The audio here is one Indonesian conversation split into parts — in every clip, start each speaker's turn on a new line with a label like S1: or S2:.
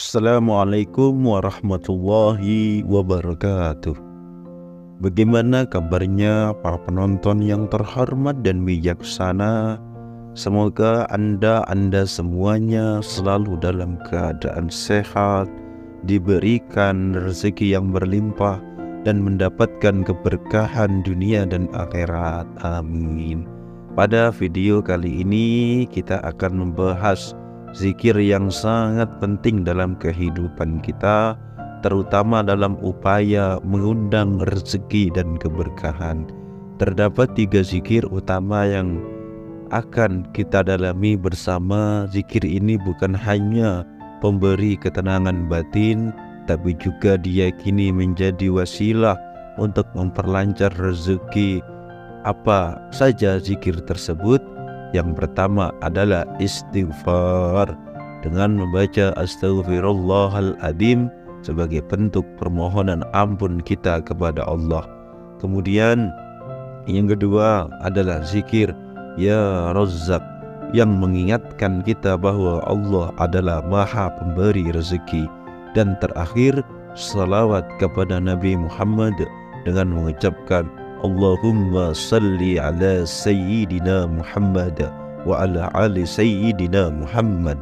S1: Assalamualaikum warahmatullahi wabarakatuh. Bagaimana kabarnya para penonton yang terhormat dan bijaksana? Semoga Anda semuanya selalu dalam keadaan sehat, diberikan rezeki yang berlimpah, dan mendapatkan keberkahan dunia dan akhirat. Amin. Pada video kali ini kita akan membahas zikir yang sangat penting dalam kehidupan kita, terutama dalam upaya mengundang rezeki dan keberkahan. Terdapat 3 zikir utama yang akan kita dalami bersama. Zikir ini bukan hanya pemberi ketenangan batin, tapi juga diyakini menjadi wasilah untuk memperlancar rezeki. Apa saja zikir tersebut? Yang pertama adalah istighfar, dengan membaca astaghfirullahaladzim sebagai bentuk permohonan ampun kita kepada Allah. Kemudian yang kedua adalah zikir ya Razzaq, yang mengingatkan kita bahwa Allah adalah Maha Pemberi rezeki. Dan terakhir salawat kepada Nabi Muhammad dengan mengucapkan Allahumma salli ala Sayyidina Muhammad wa ala ali Sayyidina Muhammad,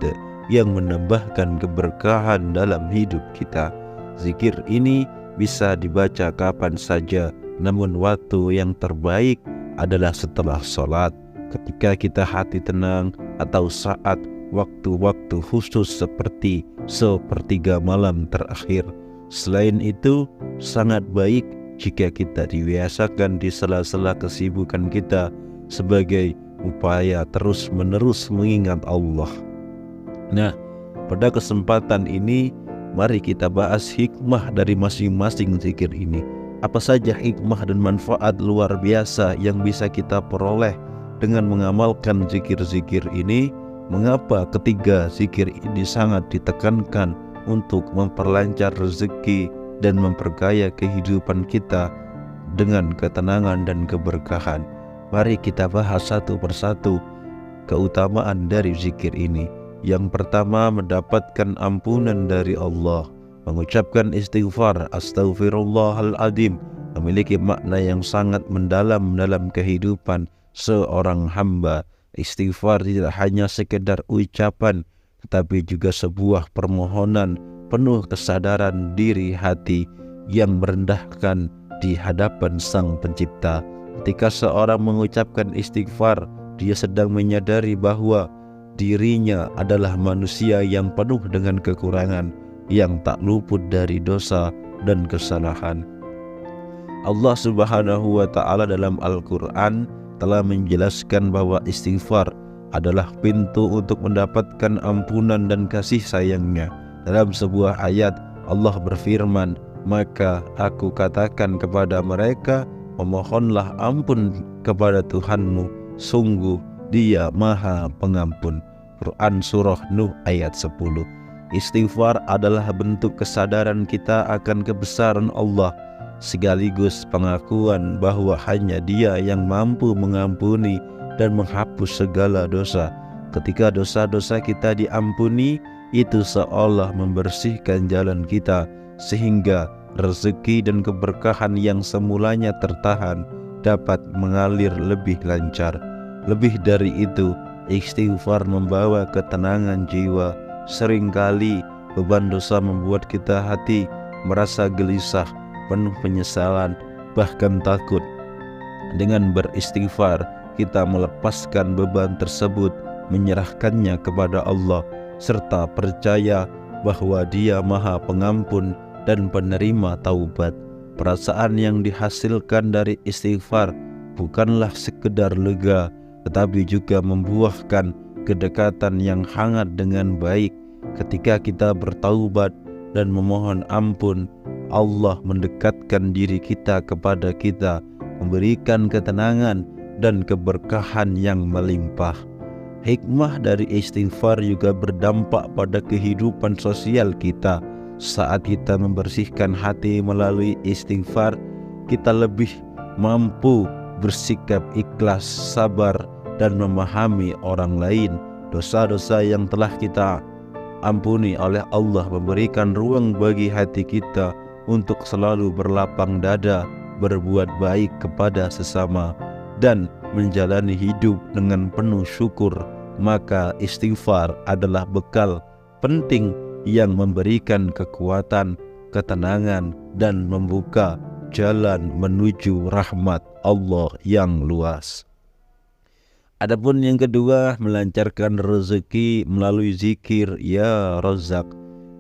S1: yang menambahkan keberkahan dalam hidup kita. Zikir ini bisa dibaca kapan saja, namun waktu yang terbaik adalah setelah sholat, ketika kita hati tenang, atau saat waktu-waktu khusus seperti sepertiga malam terakhir. Selain itu, sangat baik jika kita dibiasakan di sela-sela kesibukan kita sebagai upaya terus-menerus mengingat Allah. Nah, pada kesempatan ini mari kita bahas hikmah dari masing-masing zikir ini. Apa saja hikmah dan manfaat luar biasa yang bisa kita peroleh dengan mengamalkan zikir-zikir ini? Mengapa ketiga zikir ini sangat ditekankan untuk memperlancar rezeki dan memperkaya kehidupan kita dengan ketenangan dan keberkahan? Mari kita bahas satu persatu keutamaan dari zikir ini. Yang pertama, mendapatkan ampunan dari Allah. Mengucapkan istighfar astaghfirullahaladzim memiliki makna yang sangat mendalam dalam kehidupan seorang hamba. Istighfar tidak hanya sekedar ucapan, tetapi juga sebuah permohonan penuh kesadaran diri hati yang merendahkan di hadapan Sang Pencipta. Ketika seorang mengucapkan istighfar, dia sedang menyadari bahwa dirinya adalah manusia yang penuh dengan kekurangan, yang tak luput dari dosa dan kesalahan. Allah Subhanahu wa Ta'ala dalam Al-Quran telah menjelaskan bahwa istighfar adalah pintu untuk mendapatkan ampunan dan kasih sayangnya. Dalam sebuah ayat Allah berfirman, maka aku katakan kepada mereka, memohonlah ampun kepada Tuhanmu, sungguh Dia Maha Pengampun. Quran Surah Nuh ayat 10. Istighfar adalah bentuk kesadaran kita akan kebesaran Allah, sekaligus pengakuan bahwa hanya Dia yang mampu mengampuni dan menghapus segala dosa. Ketika dosa-dosa kita diampuni, itu seolah membersihkan jalan kita, sehingga rezeki dan keberkahan yang semulanya tertahan dapat mengalir lebih lancar. Lebih dari itu, istighfar membawa ketenangan jiwa. Seringkali beban dosa membuat kita hati merasa gelisah, penuh penyesalan, bahkan takut. Dengan beristighfar, kita melepaskan beban tersebut, menyerahkannya kepada Allah, serta percaya bahwa Dia Maha Pengampun dan penerima taubat. Perasaan yang dihasilkan dari istighfar bukanlah sekedar lega, tetapi juga membuahkan kedekatan yang hangat dengan baik. Ketika kita bertaubat dan memohon ampun, Allah mendekatkan diri kita kepada kita, memberikan ketenangan dan keberkahan yang melimpah. Hikmah dari istighfar juga berdampak pada kehidupan sosial kita. Saat kita membersihkan hati melalui istighfar, kita lebih mampu bersikap ikhlas, sabar, dan memahami orang lain. Dosa-dosa yang telah kita ampuni oleh Allah, memberikan ruang bagi hati kita untuk selalu berlapang dada, berbuat baik kepada sesama, dan menjalani hidup dengan penuh syukur. Maka istighfar adalah bekal penting yang memberikan kekuatan, ketenangan, dan membuka jalan menuju rahmat Allah yang luas. Adapun yang kedua, melancarkan rezeki melalui zikir Ya Razzaq.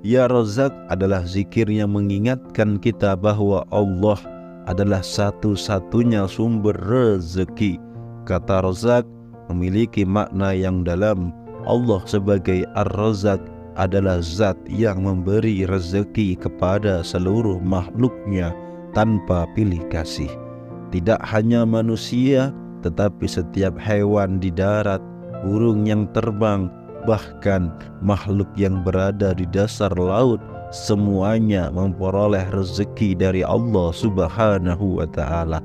S1: Ya Razzaq adalah zikir yang mengingatkan kita bahwa Allah adalah satu-satunya sumber rezeki. Kata Razzaq memiliki makna yang dalam. Allah sebagai Ar-Razzaq adalah zat yang memberi rezeki kepada seluruh makhluknya tanpa pilih kasih. Tidak hanya manusia, tetapi setiap hewan di darat, burung yang terbang, bahkan makhluk yang berada di dasar laut, semuanya memperoleh rezeki dari Allah Subhanahu wa Ta'ala.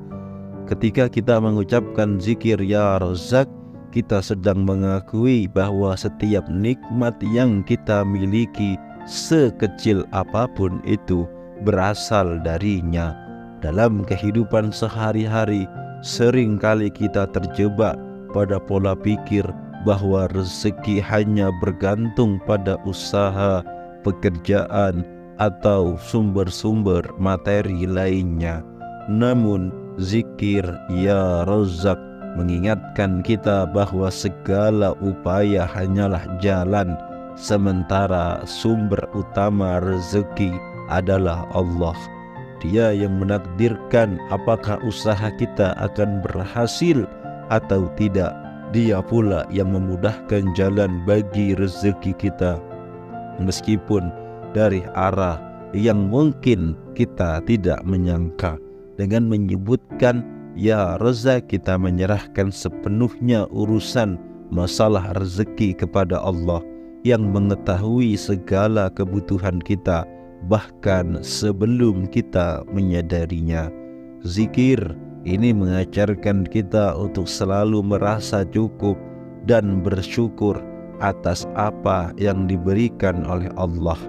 S1: Ketika kita mengucapkan zikir Ya Razzaq, kita sedang mengakui bahwa setiap nikmat yang kita miliki, sekecil apapun itu, berasal darinya. Dalam kehidupan sehari-hari, seringkali kita terjebak pada pola pikir bahwa rezeki hanya bergantung pada usaha, pekerjaan, atau sumber-sumber materi lainnya. Namun zikir Ya Razzaq mengingatkan kita bahwa segala upaya hanyalah jalan, sementara sumber utama rezeki adalah Allah. Dia yang menakdirkan apakah usaha kita akan berhasil atau tidak. Dia pula yang memudahkan jalan bagi rezeki kita, meskipun dari arah yang mungkin kita tidak menyangka. Dengan menyebutkan Ya Razzaq, kita menyerahkan sepenuhnya urusan masalah rezeki kepada Allah yang mengetahui segala kebutuhan kita, bahkan sebelum kita menyadarinya. Zikir ini mengajarkan kita untuk selalu merasa cukup dan bersyukur atas apa yang diberikan oleh Allah.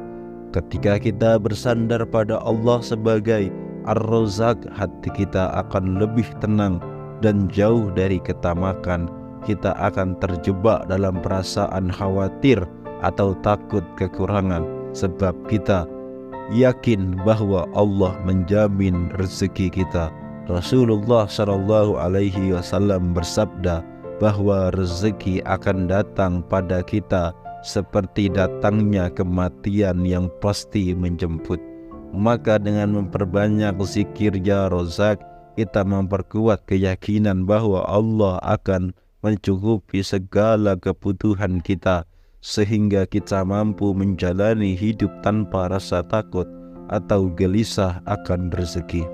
S1: Ketika kita bersandar pada Allah sebagai Ar-Razzaq, hati kita akan lebih tenang dan jauh dari ketamakan. Kita akan terjebak dalam perasaan khawatir atau takut kekurangan, sebab kita yakin bahwa Allah menjamin rezeki kita. Rasulullah SAW bersabda bahwa rezeki akan datang pada kita seperti datangnya kematian yang pasti menjemput. Maka dengan memperbanyak zikir Ya Razzaq, kita memperkuat keyakinan bahwa Allah akan mencukupi segala kebutuhan kita, sehingga kita mampu menjalani hidup tanpa rasa takut atau gelisah akan rezeki.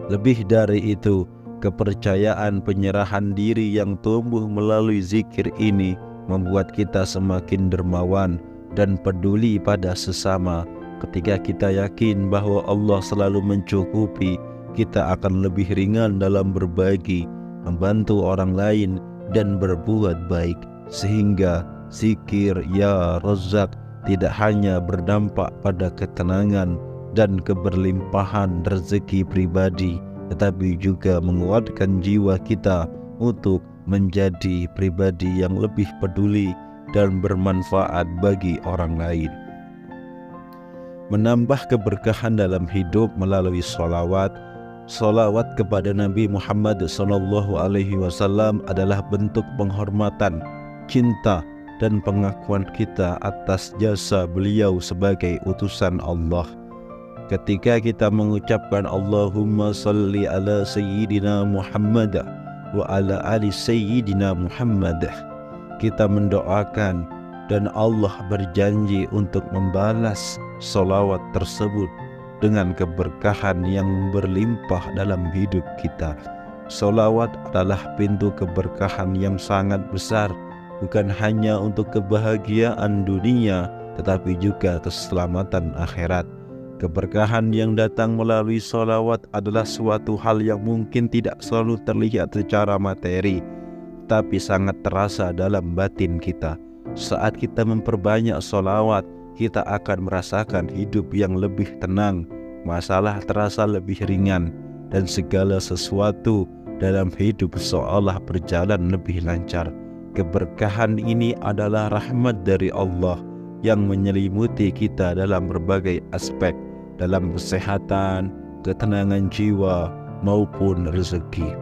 S1: Lebih dari itu, kepercayaan penyerahan diri yang tumbuh melalui zikir ini membuat kita semakin dermawan dan peduli pada sesama. Ketika kita yakin bahwa Allah selalu mencukupi, kita akan lebih ringan dalam berbagi, membantu orang lain, dan berbuat baik. Sehingga zikir Ya Razzaq tidak hanya berdampak pada ketenangan dan keberlimpahan rezeki pribadi, tetapi juga menguatkan jiwa kita untuk menjadi pribadi yang lebih peduli dan bermanfaat bagi orang lain. Menambah keberkahan dalam hidup melalui sholawat. Sholawat kepada Nabi Muhammad SAW adalah bentuk penghormatan, cinta, dan pengakuan kita atas jasa beliau sebagai utusan Allah. Ketika kita mengucapkan Allahumma salli ala Sayyidina Muhammad wa ala ali Sayyidina Muhammad, kita mendoakan dan Allah berjanji untuk membalas sholawat tersebut dengan keberkahan yang berlimpah dalam hidup kita. Sholawat adalah pintu keberkahan yang sangat besar, bukan hanya untuk kebahagiaan dunia, tetapi juga keselamatan akhirat. Keberkahan yang datang melalui sholawat adalah suatu hal yang mungkin tidak selalu terlihat secara materi, tapi sangat terasa dalam batin kita. Saat kita memperbanyak sholawat, kita akan merasakan hidup yang lebih tenang, masalah terasa lebih ringan, dan segala sesuatu dalam hidup seolah berjalan lebih lancar. Keberkahan ini adalah rahmat dari Allah yang menyelimuti kita dalam berbagai aspek, dalam kesehatan, ketenangan jiwa, maupun rezeki.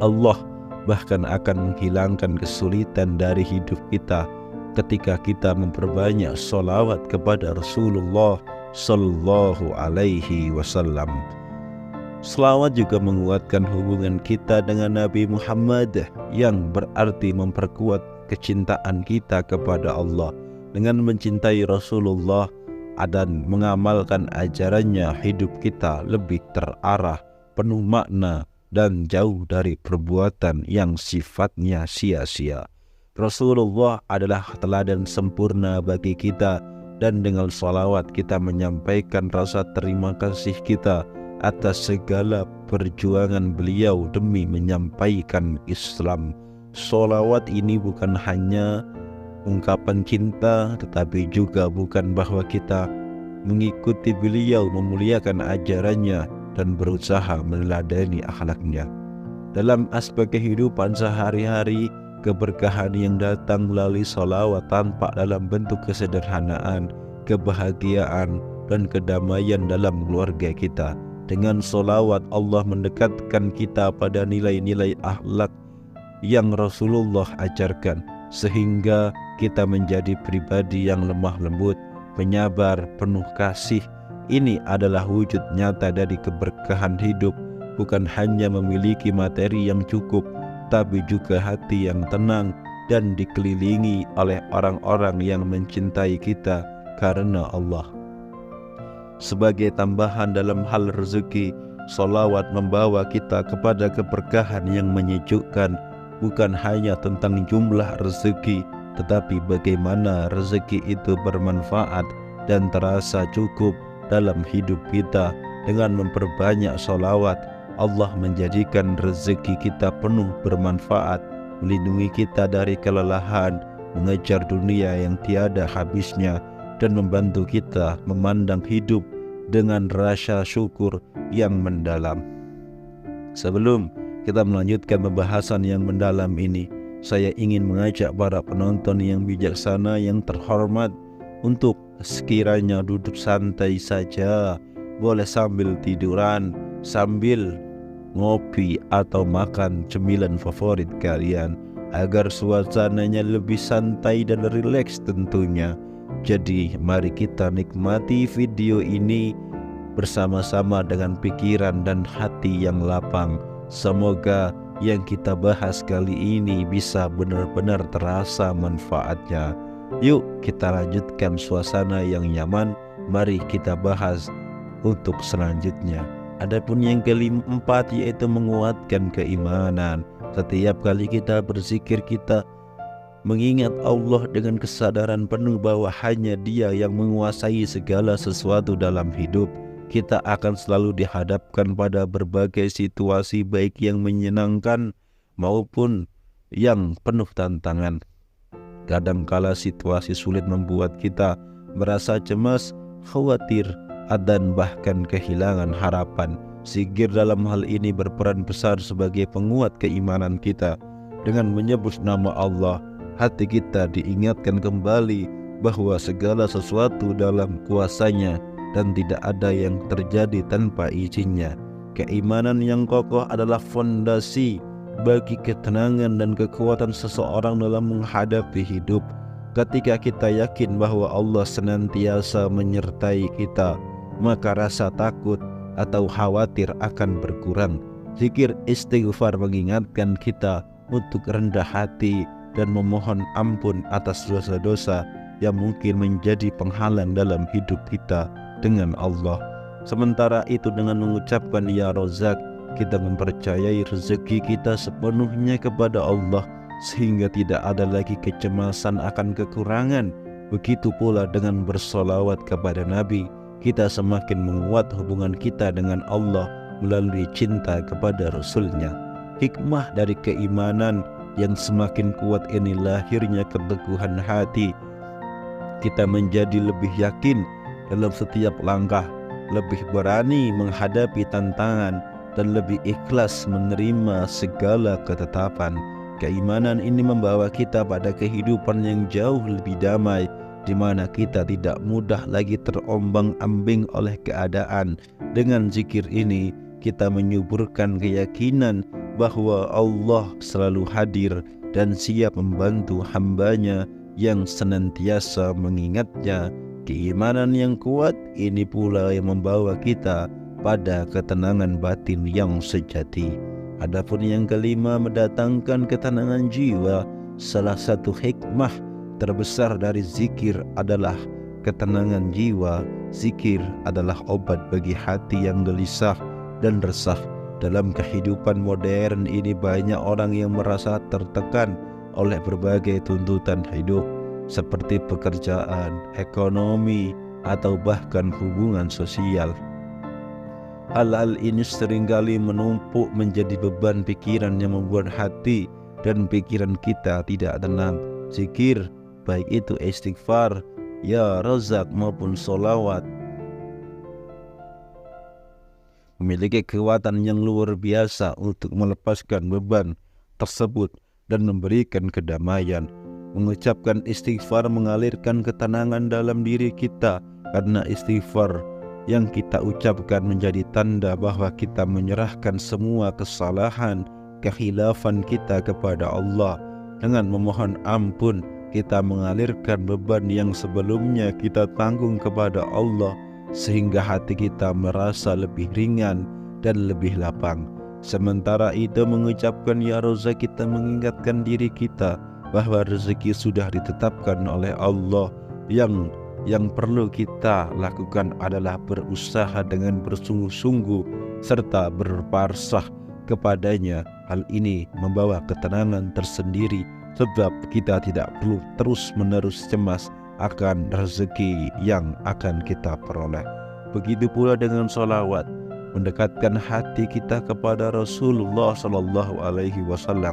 S1: Allah bahkan akan menghilangkan kesulitan dari hidup kita ketika kita memperbanyak sholawat kepada Rasulullah Sallallahu Alaihi Wasallam. Sholawat juga menguatkan hubungan kita dengan Nabi Muhammad, yang berarti memperkuat kecintaan kita kepada Allah. Dengan mencintai Rasulullah dan mengamalkan ajarannya, hidup kita lebih terarah, penuh makna, dan jauh dari perbuatan yang sifatnya sia-sia. Rasulullah adalah teladan sempurna bagi kita, dan dengan sholawat kita menyampaikan rasa terima kasih kita atas segala perjuangan beliau demi menyampaikan Islam. Sholawat ini bukan hanya ungkapan cinta, tetapi juga bukan bahwa kita mengikuti beliau, memuliakan ajarannya, dan berusaha meneladani akhlaknya. Dalam aspek kehidupan sehari-hari, keberkahan yang datang melalui sholawat tampak dalam bentuk kesederhanaan, kebahagiaan, dan kedamaian dalam keluarga kita. Dengan sholawat, Allah mendekatkan kita pada nilai-nilai akhlak yang Rasulullah ajarkan, sehingga kita menjadi pribadi yang lemah lembut, penyabar, penuh kasih. Ini adalah wujud nyata dari keberkahan hidup, bukan hanya memiliki materi yang cukup, tapi juga hati yang tenang dan dikelilingi oleh orang-orang yang mencintai kita karena Allah. Sebagai tambahan dalam hal rezeki, sholawat membawa kita kepada keberkahan yang menyejukkan, bukan hanya tentang jumlah rezeki, tetapi bagaimana rezeki itu bermanfaat dan terasa cukup dalam hidup kita. Dengan memperbanyak sholawat, Allah menjadikan rezeki kita penuh bermanfaat, melindungi kita dari kelelahan, mengejar dunia yang tiada habisnya, dan membantu kita memandang hidup dengan rasa syukur yang mendalam. Sebelum kita melanjutkan pembahasan yang mendalam ini, saya ingin mengajak para penonton yang bijaksana yang terhormat untuk sekiranya duduk santai saja, boleh sambil tiduran, sambil ngopi atau makan cemilan favorit kalian, agar suasananya lebih santai dan rileks tentunya. Jadi mari kita nikmati video ini bersama-sama dengan pikiran dan hati yang lapang. Semoga yang kita bahas kali ini bisa benar-benar terasa manfaatnya. Yuk kita lanjutkan suasana yang nyaman. Mari kita bahas untuk selanjutnya. Adapun yang keempat, yaitu menguatkan keimanan. Setiap kali kita berzikir, kita mengingat Allah dengan kesadaran penuh bahwa hanya Dia yang menguasai segala sesuatu dalam hidup. Kita akan selalu dihadapkan pada berbagai situasi, baik yang menyenangkan maupun yang penuh tantangan. Kadangkala situasi sulit membuat kita merasa cemas, khawatir, dan bahkan kehilangan harapan. Zikir dalam hal ini berperan besar sebagai penguat keimanan kita. Dengan menyebut nama Allah, hati kita diingatkan kembali bahwa segala sesuatu dalam kuasanya dan tidak ada yang terjadi tanpa izinnya. Keimanan yang kokoh adalah fondasi bagi ketenangan dan kekuatan seseorang dalam menghadapi hidup. Ketika kita yakin bahwa Allah senantiasa menyertai kita, maka rasa takut atau khawatir akan berkurang. Zikir istighfar mengingatkan kita untuk rendah hati dan memohon ampun atas dosa-dosa yang mungkin menjadi penghalang dalam hidup kita dengan Allah. Sementara itu, dengan mengucapkan Ya Razak, kita mempercayai rezeki kita sepenuhnya kepada Allah, sehingga tidak ada lagi kecemasan akan kekurangan. Begitu pula dengan bersolawat kepada Nabi, kita semakin menguat hubungan kita dengan Allah melalui cinta kepada Rasul-Nya. Hikmah dari keimanan Yang semakin kuat ini lahirnya keteguhan hati. Kita menjadi lebih yakin dalam setiap langkah, lebih berani menghadapi tantangan, dan lebih ikhlas menerima segala ketetapan. Keimanan ini membawa kita pada kehidupan yang jauh lebih damai, di mana kita tidak mudah lagi terombang-ambing oleh keadaan. Dengan zikir ini, kita menyuburkan keyakinan bahwa Allah selalu hadir dan siap membantu hambanya yang senantiasa mengingatnya. Keimanan yang kuat ini pula yang membawa kita pada ketenangan batin yang sejati. Adapun yang kelima, mendatangkan ketenangan jiwa. Salah satu hikmah terbesar dari zikir adalah ketenangan jiwa. Zikir adalah obat bagi hati yang gelisah dan resah. Dalam kehidupan modern ini banyak orang yang merasa tertekan oleh berbagai tuntutan hidup seperti pekerjaan, ekonomi, atau bahkan hubungan sosial. Hal-hal ini seringkali menumpuk menjadi beban pikiran yang membuat hati dan pikiran kita tidak tenang. Zikir, baik itu istighfar, ya Razak maupun sholawat, memiliki kekuatan yang luar biasa untuk melepaskan beban tersebut dan memberikan kedamaian. Mengucapkan istighfar mengalirkan ketenangan dalam diri kita, karena istighfar yang kita ucapkan menjadi tanda bahwa kita menyerahkan semua kesalahan, kekhilafan kita kepada Allah. Dengan memohon ampun, kita mengalirkan beban yang sebelumnya kita tanggung kepada Allah, sehingga hati kita merasa lebih ringan dan lebih lapang. Sementara itu mengucapkan ya Razak, kita mengingatkan diri kita bahwa rezeki sudah ditetapkan oleh Allah. Yang perlu kita lakukan adalah berusaha dengan bersungguh-sungguh serta berparsah kepadanya. Hal ini membawa ketenangan tersendiri, sebab kita tidak perlu terus-menerus cemas akan rezeki yang akan kita peroleh. Begitu pula dengan sholawat, mendekatkan hati kita kepada Rasulullah SAW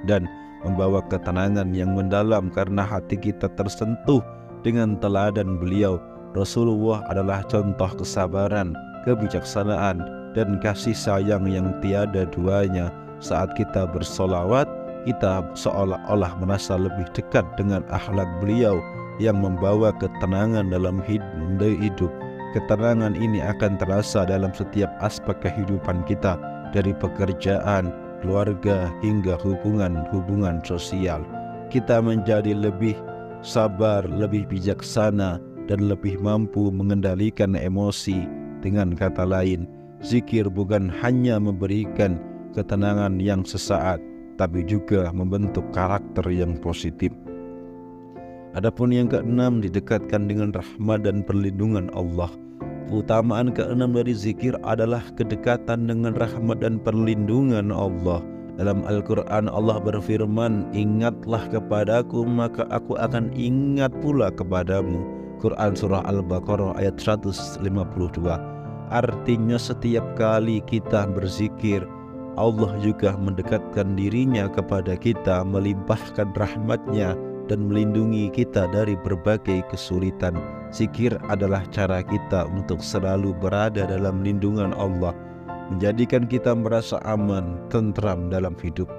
S1: dan membawa ketenangan yang mendalam karena hati kita tersentuh dengan teladan beliau. Rasulullah adalah contoh kesabaran, kebijaksanaan, dan kasih sayang yang tiada duanya. Saat kita bersolawat, kita seolah-olah merasa lebih dekat dengan akhlak beliau yang membawa ketenangan dalam hidup. Ketenangan ini akan terasa dalam setiap aspek kehidupan kita, dari pekerjaan, keluarga, hingga hubungan sosial. Kita menjadi lebih sabar, lebih bijaksana, dan lebih mampu mengendalikan emosi. Dengan kata lain, zikir bukan hanya memberikan ketenangan yang sesaat, tapi juga membentuk karakter yang positif. Adapun yang keenam, didekatkan dengan rahmat dan perlindungan Allah. Keutamaan keenam dari zikir adalah kedekatan dengan rahmat dan perlindungan Allah. Dalam Al-Quran Allah berfirman, ingatlah kepadaku maka aku akan ingat pula kepadamu. Quran Surah Al-Baqarah ayat 152. Artinya setiap kali kita berzikir, Allah juga mendekatkan dirinya kepada kita, melimpahkan rahmatnya dan melindungi kita dari berbagai kesulitan. Zikir adalah cara kita untuk selalu berada dalam lindungan Allah, menjadikan kita merasa aman, tentram dalam hidup.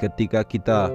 S1: Ketika kita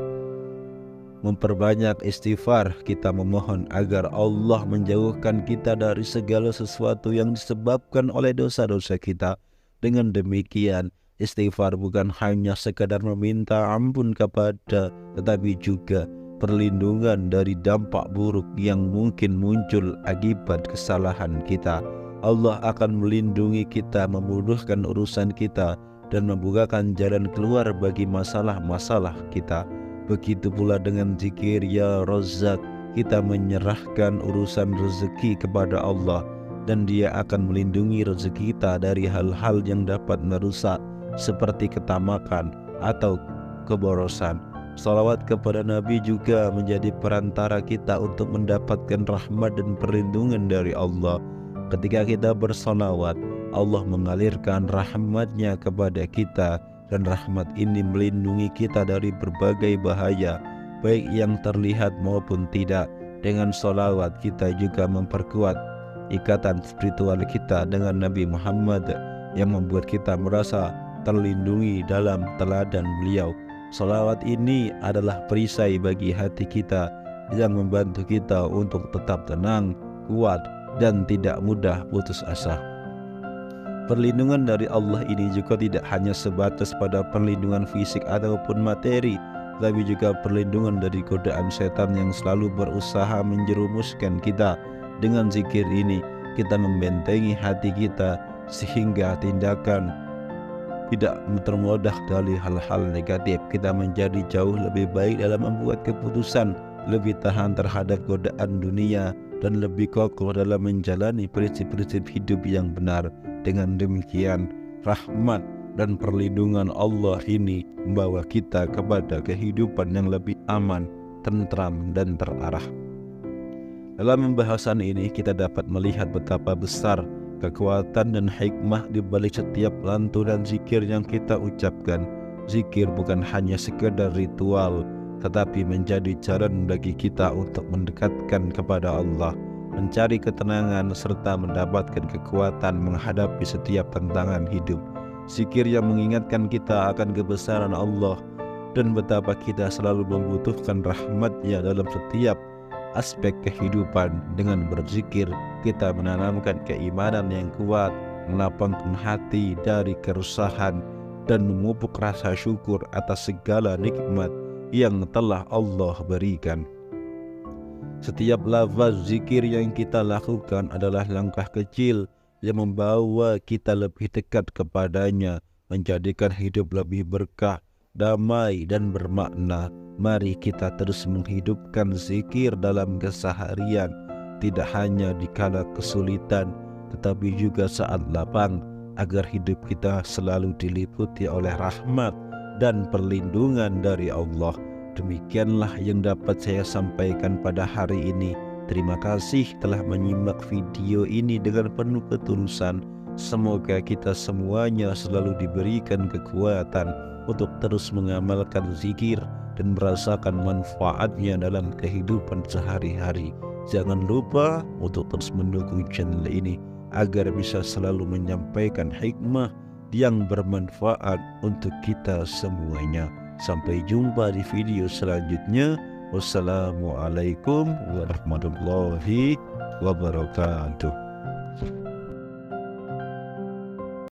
S1: memperbanyak istighfar, kita memohon agar Allah menjauhkan kita dari segala sesuatu yang disebabkan oleh dosa-dosa kita. Dengan demikian, istighfar bukan hanya sekadar meminta ampun tetapi juga perlindungan dari dampak buruk yang mungkin muncul akibat kesalahan kita. Allah akan melindungi kita, memudahkan urusan kita, dan membukakan jalan keluar bagi masalah-masalah kita. Begitu pula dengan zikir ya Razak, kita menyerahkan urusan rezeki kepada Allah, dan Dia akan melindungi rezeki kita dari hal-hal yang dapat merusak seperti ketamakan atau keborosan. Salawat kepada Nabi juga menjadi perantara kita untuk mendapatkan rahmat dan perlindungan dari Allah. Ketika kita bersalawat, Allah mengalirkan rahmatnya kepada kita dan rahmat ini melindungi kita dari berbagai bahaya, baik yang terlihat maupun tidak. Dengan sholawat kita juga memperkuat ikatan spiritual kita dengan Nabi Muhammad yang membuat kita merasa terlindungi dalam teladan beliau. Sholawat ini adalah perisai bagi hati kita yang membantu kita untuk tetap tenang, kuat, dan tidak mudah putus asa. Perlindungan dari Allah ini juga tidak hanya sebatas pada perlindungan fisik ataupun materi, tapi juga perlindungan dari godaan setan yang selalu berusaha menjerumuskan kita. Dengan zikir ini kita membentengi hati kita sehingga tindakan tidak termodah dari hal-hal negatif. Kita menjadi jauh lebih baik dalam membuat keputusan, lebih tahan terhadap godaan dunia, dan lebih kokoh dalam menjalani prinsip-prinsip hidup yang benar. Dengan demikian, rahmat dan perlindungan Allah ini membawa kita kepada kehidupan yang lebih aman, tentram, dan terarah. Dalam pembahasan ini kita dapat melihat betapa besar kekuatan dan hikmah di balik setiap lantunan zikir yang kita ucapkan. Zikir bukan hanya sekedar ritual, tetapi menjadi jalan bagi kita untuk mendekatkan kepada Allah, mencari ketenangan, serta mendapatkan kekuatan menghadapi setiap tantangan hidup. Zikir yang mengingatkan kita akan kebesaran Allah dan betapa kita selalu membutuhkan rahmat-Nya dalam setiap aspek kehidupan. Dengan berzikir kita menanamkan keimanan yang kuat, melapangkan hati dari keresahan, dan memupuk rasa syukur atas segala nikmat yang telah Allah berikan. Setiap lafaz zikir yang kita lakukan adalah langkah kecil yang membawa kita lebih dekat kepadanya, menjadikan hidup lebih berkah, damai, dan bermakna. Mari kita terus menghidupkan zikir dalam keseharian, tidak hanya di kala kesulitan, tetapi juga saat lapang, agar hidup kita selalu diliputi oleh rahmat dan perlindungan dari Allah. Demikianlah yang dapat saya sampaikan pada hari ini. Terima kasih telah menyimak video ini dengan penuh ketulusan. Semoga kita semuanya selalu diberikan kekuatan untuk terus mengamalkan zikir dan merasakan manfaatnya dalam kehidupan sehari-hari. Jangan lupa untuk terus mendukung channel ini agar bisa selalu menyampaikan hikmah yang bermanfaat untuk kita semuanya. Sampai jumpa di video selanjutnya. Wassalamualaikum warahmatullahi wabarakatuh.